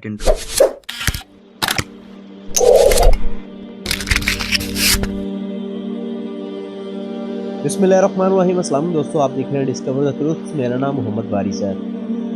Second. बिस्मिल्लाहिर्रहमानिर्रहीम। अस्सलाम दोस्तों, आप देख रहे हैं डिस्कवर द ट्रूथ। मेरा नाम मोहम्मद बारिश है।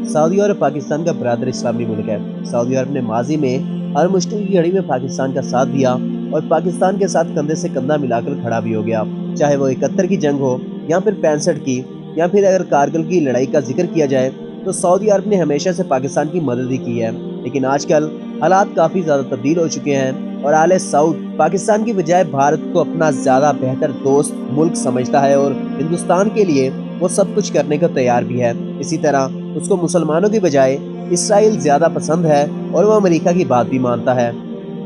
सऊदी अरब पाकिस्तान का बरादर इस्लामी मुल्क है। सऊदी अरब ने माजी में हर मुश्किल की घड़ी में पाकिस्तान का साथ दिया और पाकिस्तान के साथ कंधे से कंधा मिलाकर खड़ा भी हो गया। चाहे वो 71 की जंग हो या फिर 65 की, या फिर अगर कारगिल की लड़ाई का जिक्र किया जाए तो सऊदी अरब ने हमेशा से पाकिस्तान की मदद ही की है। लेकिन आजकल हालात काफ़ी ज़्यादा तब्दील हो चुके हैं और आले सऊद पाकिस्तान की बजाय भारत को अपना ज़्यादा बेहतर दोस्त मुल्क समझता है और हिंदुस्तान के लिए वो सब कुछ करने को तैयार भी है। इसी तरह उसको मुसलमानों की बजाय इसराइल ज़्यादा पसंद है और वो अमेरिका की बात भी मानता है,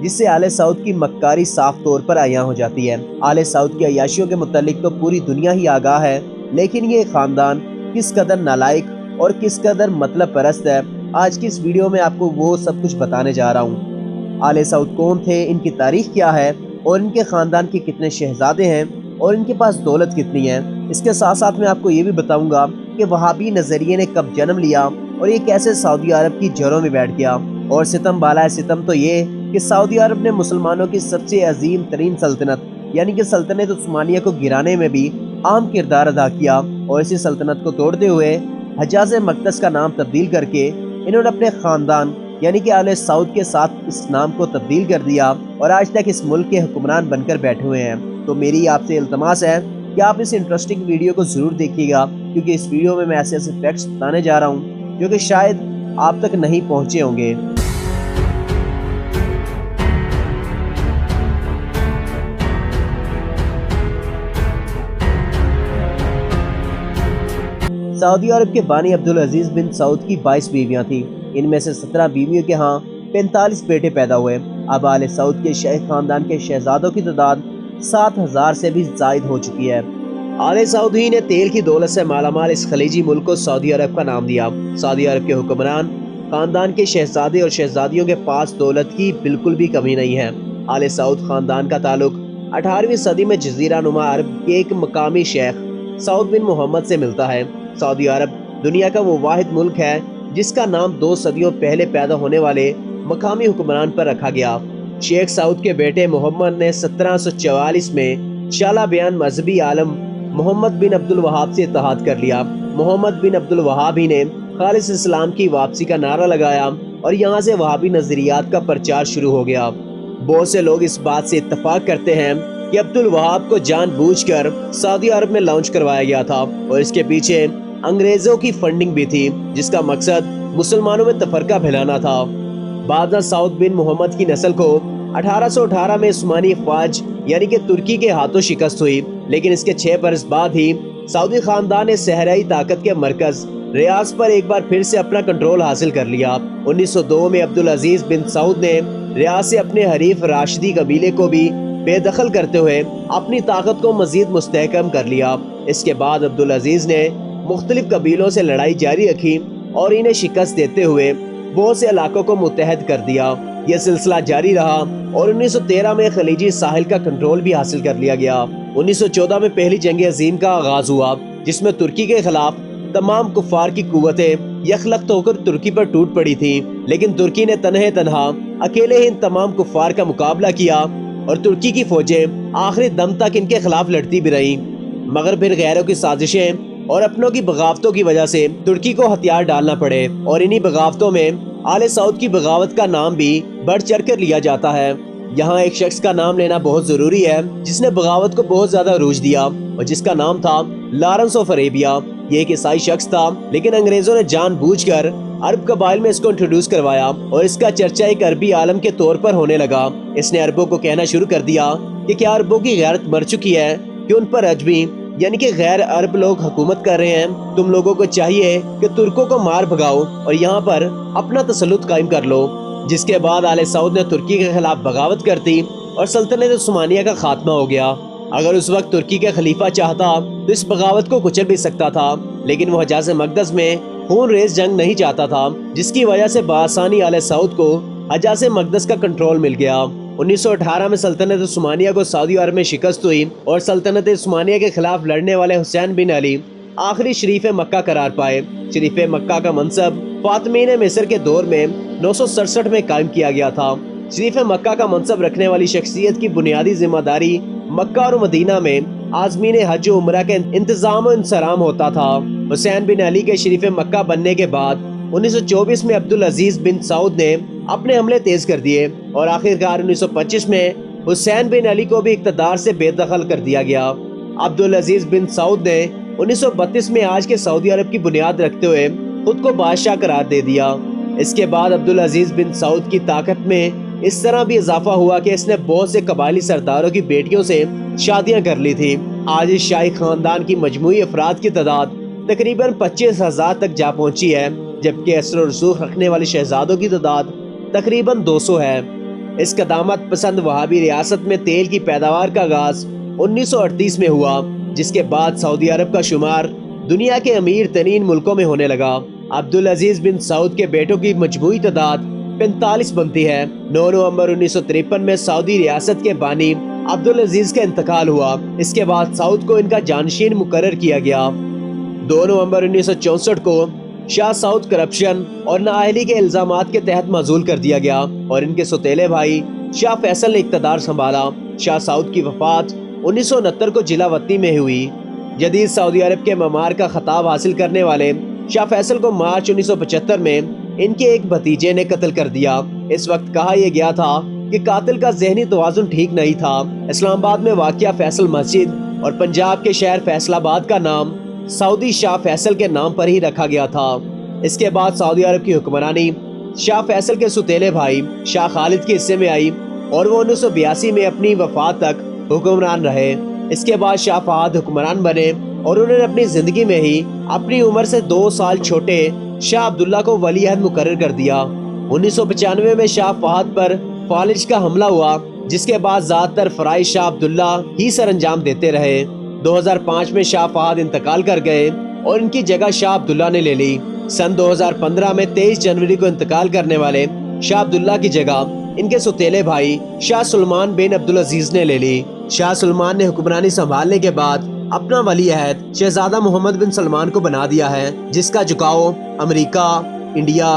जिससे आले सऊद की मक्कारी साफ तौर पर आया हो जाती है। आले सऊद की अय्याशियों के मुतालिक तो पूरी दुनिया ही आगाह है, लेकिन ये ख़ानदान किस कदर नालायक और किस कदर मतलब परस्त है, आज की इस वीडियो में आपको वो सब कुछ बताने जा रहा हूँ। आले सऊद कौन थे, इनकी तारीख क्या है और इनके ख़ानदान के कितने शहजादे हैं और इनके पास दौलत कितनी है। इसके साथ साथ मैं आपको ये भी बताऊंगा कि वहाबी नज़रिए ने कब जन्म लिया और ये कैसे सऊदी अरब की जड़ों में बैठ गया। और सितम बाला सितम तो ये कि सऊदी अरब ने मुसलमानों की सबसे अजीम तरीन सल्तनत यानी कि सल्तनत उस्मानिया को गिराने में भी अहम किरदार अदा किया और इसी सल्तनत को तोड़ते हुए हजात मक़दस का नाम तब्दील करके इन्होंने अपने ख़ानदान यानी कि आले सऊद के साथ इस नाम को तब्दील कर दिया और आज तक इस मुल्क के हुक्मरान बनकर बैठे हुए हैं। तो मेरी आपसे इल्तमास है कि आप इस इंटरेस्टिंग वीडियो को ज़रूर देखिएगा, क्योंकि इस वीडियो में मैं ऐसे ऐसे फैक्ट्स बताने जा रहा हूँ जो कि शायद आप तक नहीं पहुँचे होंगे। सऊदी अरब के बानी अब्दुल अजीज बिन सऊद की 22 बीवियां थीं। इनमें से 17 बीवियों के यहाँ 45 बेटे पैदा हुए। अब आले सऊद के शाही खानदान के शहजादों की तादाद 7000 से भी जायद हो चुकी है। आले सऊद ही ने तेल की दौलत से मालामाल इस खलीजी मुल्क को सऊदी अरब का नाम दिया। सऊदी अरब के हुक्मरान खानदान के शहजादे और शहजादियों के पास दौलत की बिल्कुल भी कमी नहीं है। आले सऊद खानदान का ताल्लुक 18वीं सदी में जजीरा नुमा अरब के एक मकामी शेख सऊद बिन मोहम्मद से मिलता है। सऊदी अरब दुनिया का वो वाहिद मुल्क है जिसका नाम 2 सदियों पहले पैदा होने वाले मकामी हुक्मरान पर रखा गया। शेख सऊद के बेटे मोहम्मद ने 1744 में शाला बयान मजहबी आलम मोहम्मद बिन अब्दुल वहाब से इत्तेहाद कर लिया। मोहम्मद बिन अब्दुल वहाब ही ने खालिस इस्लाम की वापसी का नारा लगाया और यहाँ से वहाबी नजरियात का प्रचार शुरू हो गया। बहुत से लोग इस बात से इत्तफाक करते हैं कि अब्दुल वहाब को जानबूझकर सऊदी अरब में लॉन्च करवाया गया था और इसके पीछे अंग्रेजों की फंडिंग भी थी, जिसका मकसद मुसलमानों में तफरका फैलाना था। बादशाह सऊद बिन मोहम्मद की नस्ल को 1818 में उस्मानी फौज यानी कि तुर्की के हाथों शिकस्त हुई, लेकिन इसके 6 बरस बाद ही सऊदी खानदान ने सहराई ताकत के मरकज रियाज पर एक बार फिर से अपना कंट्रोल हासिल कर लिया। 1902 में अब्दुल अजीज बिन सऊद ने रियाज से अपने हरीफ राशिदी कबीले को भी बेदखल करते हुए अपनी ताकत को मजीद मुस्तहकम कर लिया। इसके बाद अब्दुल अजीज ने मुख्तलिफ कबीलों से लड़ाई जारी रखी और इन्हें शिकस्त देते हुए बहुत से इलाकों को मुत्तहद कर दिया। यह सिलसिला जारी रहा और 1913 में खलीजी साहिल का कंट्रोल भी हासिल कर लिया गया। 1914 में पहली जंग अजीम का आगाज हुआ, जिसमें तुर्की के खिलाफ तमाम कुफार की कुव्वतें यखलख्त होकर तुर्की पर टूट पड़ी थी, लेकिन तुर्की ने तन्हा अकेले ही इन तमाम कुफार का मुकाबला किया और तुर्की की फौजें आखिरी दम तक इनके खिलाफ लड़ती भी रहीं। मगर फिर गैरों की साजिशें और अपनों की बगावतों की वजह से तुर्की को हथियार डालना पड़े और इन्हीं बगावतों में आले सऊद की बगावत का नाम भी बढ़ चढ़ कर लिया जाता है। यहाँ एक शख्स का नाम लेना बहुत जरूरी है जिसने बगावत को बहुत ज्यादा रूज दिया और जिसका नाम था लॉरेंस ऑफ अरेबिया। ये एक ईसाई शख्स था, लेकिन अंग्रेजों ने जानबूझकर अरब कबाइल में इसको इंट्रोड्यूस करवाया और इसका चर्चा एक अरबी आलम के तौर पर होने लगा। इसने अरबों को कहना शुरू कर दिया कि क्या अरबों की गैरत मर चुकी है कि उन पर अजमी यानी कि गैर अरब लोग हुकूमत कर रहे हैं। तुम लोगों को चाहिए कि तुर्कों को मार भगाओ और यहाँ पर अपना तसल्लुत कायम कर लो। जिसके बाद आले सऊद ने तुर्की के खिलाफ बगावत कर दी और सल्तनत उस्मानिया का खात्मा हो गया। अगर उस वक्त तुर्की का खलीफा चाहता तो इस बगावत को कुचल भी सकता था, लेकिन वो हजात मक़दस में खून रेज जंग नहीं चाहता था, जिसकी वजह से बासानी आले सऊद को हजात मक़दस का कंट्रोल मिल गया। 1918 में सल्तनत उस्मानिया को सऊदी अरब में शिकस्त हुई और सल्तनत उस्मानिया के खिलाफ लड़ने वाले हुसैन बिन अली आखिरी शरीफ मक्का करार पाए। शरीफ मक्का का मनसब फातमीन मिस्र के दौर में 967 में कायम किया गया था। शरीफ मक्का का मनसब रखने वाली शख्सियत की बुनियादी जिम्मेदारी मक्का और मदीना में आज़मीन हज और उम्रा के इंतजाम और इंसराम होता था। हुसैन बिन अली के शरीफ मक्का बनने के बाद 1924 में अब्दुल अजीज बिन सऊद ने अपने हमले तेज कर दिए और आखिरकार 1925 में हुसैन बिन अली को भी इक़्तिदार से बेदखल कर दिया गया। अब्दुल अजीज बिन सऊद ने 1932 में आज के सऊदी अरब की बुनियाद रखते हुए खुद को बादशाह करार दे दिया। इसके बाद अब्दुल अजीज बिन सऊद की ताकत में इस तरह भी इजाफा हुआ कि इसने बहुत से कबायली सरदारों की बेटियों से शादियां कर ली थी। आज इस शाही खानदान की मजमूई अफराद की तादाद तकरीबन 25,000 तक जा पहुंची है, जबकि असर और रसूख रखने वाले शहजादों की तादाद तकरीबन 200 है। इस कदामत पसंद वहाबी रियासत में तेल की पैदावार का आगाज 1938 में हुआ, जिसके बाद सऊदी अरब का शुमार दुनिया के अमीर तरीन मुल्कों में होने लगा। अब्दुल अजीज बिन सऊद के बेटों की मजमूई तादाद 45 बनती है। 9 नवंबर 1953 में सऊदी रियासत के बानी अब्दुल अजीज का इंतकाल हुआ। इसके बाद सऊद को इनका जानशीन मुकर्रर किया गया। 2 नवंबर 1964 को शाह सऊद करप्शन और नाअहली के इल्जामात के तहत माजूल कर दिया गया और इनके सौतेले भाई शाह फैसल ने इक़्तिदार संभाला। शाह सऊद की वफात 1969 को जिलावतनी में हुई। जदीद सऊदी अरब के ममार का खिताब हासिल करने वाले शाह फैसल को मार्च 1975 में इनके एक भतीजे ने कत्ल कर दिया। इस वक्त कहा यह गया था कि कातिल का ज़हनी तवाज़ुन ठीक नहीं था। इस्लामाबाद में वाक़िया फैसल मस्जिद और पंजाब के शहर फैसलाबाद का नाम सऊदी शाह फैसल के नाम पर ही रखा गया था। इसके बाद सऊदी अरब की हुक्मरानी शाह फैसल के सुतेले भाई शाह खालिद के हिस्से में आई और वो 1982 में अपनी वफात तक हुक्मरान रहे। इसके बाद शाह फहद हुक्मरान बने और उन्होंने अपनी जिंदगी में ही अपनी उम्र से 2 साल छोटे शाह अब्दुल्ला को वली अहद मुकर्रर कर दिया। 1995 में शाह फहद पर फालिज का हमला हुआ, जिसके बाद ज्यादातर फराइज शाह अब्दुल्ला ही सर अंजाम देते रहे। 2005 में शाह फहद इंतकाल कर गए और इनकी जगह शाह अब्दुल्ला ने ले ली। सन 2015 में 23 जनवरी को इंतकाल करने वाले शाह अब्दुल्ला की जगह इनके सौतेले भाई शाह सुलेमान बिन अब्दुल अजीज ने ले ली। शाह सुलेमान ने हुक्मरानी संभालने के बाद अपना वली अहद शहजादा मोहम्मद बिन सलमान को बना दिया है, जिसका झुकाव अमेरिका, इंडिया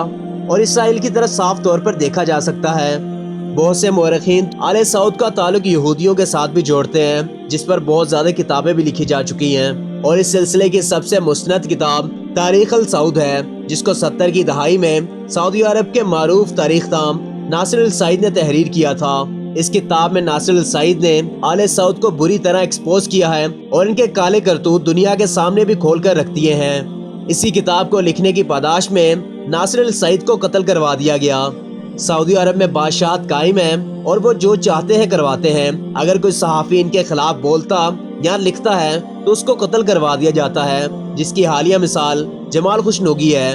और इसराइल की तरफ साफ तौर पर देखा जा सकता है। बहुत से मुअर्रिखीन आले सऊद का ताल्लुक यहूदियों के साथ भी जोड़ते हैं, जिस पर बहुत ज्यादा किताबें भी लिखी जा चुकी हैं और इस सिलसिले की सबसे मुस्नद किताब तारीख अल सऊद है, जिसको 70 की दहाई में सऊदी अरब के मारूफ तारीखदान नासिर अल सईद ने तहरीर किया था। इस किताब में नासिर अल सईद ने आले सऊद को बुरी तरह एक्सपोज किया है और इनके काले करतूत दुनिया के सामने भी खोल कर रख दिए हैं। इसी किताब को लिखने की पादाश में नासिर अल सईद को कत्ल करवा दिया गया। सऊदी अरब में बादशाहत कायम है और वो जो चाहते हैं करवाते हैं। अगर कोई सहाफ़ी इनके खिलाफ बोलता या लिखता है तो उसको कत्ल करवा दिया जाता है, जिसकी हालिया मिसाल जमाल खुशनुगी है।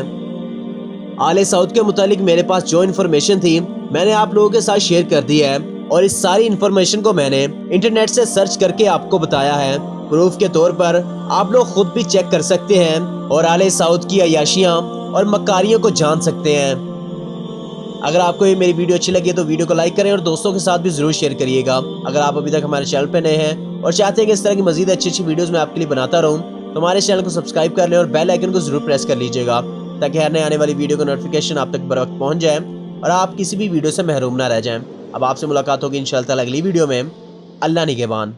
आले सऊद के मुतालिक मेरे पास जो इन्फॉर्मेशन थी मैंने आप लोगों के साथ शेयर कर दी है और इस सारी इन्फॉर्मेशन को मैंने इंटरनेट से सर्च करके आपको बताया है। प्रूफ के तौर पर आप लोग खुद भी चेक कर सकते हैं और आले सऊद की अयाशियाँ और मकारियों को जान सकते हैं। अगर आपको ये मेरी वीडियो अच्छी लगी तो वीडियो को लाइक करें और दोस्तों के साथ भी जरूर शेयर करिएगा। अगर आप अभी तक हमारे चैनल पे नए हैं और चाहते हैं कि इस तरह की मजीद अच्छी अच्छी वीडियोस मैं आपके लिए बनाता रहूं तो हमारे चैनल को सब्सक्राइब कर लें और बेल आइकन को जरूर प्रेस कर लीजिएगा, ताकि हर नए आने वाली वीडियो का नोटिफिकेशन आप तक बर वक्त पहुँच जाए और आप किसी भी वीडियो से महरूम ना रह जाएं। अब आपसे मुलाकात होगी इंशाअल्लाह अगली वीडियो में। अल्लाह निगहबान।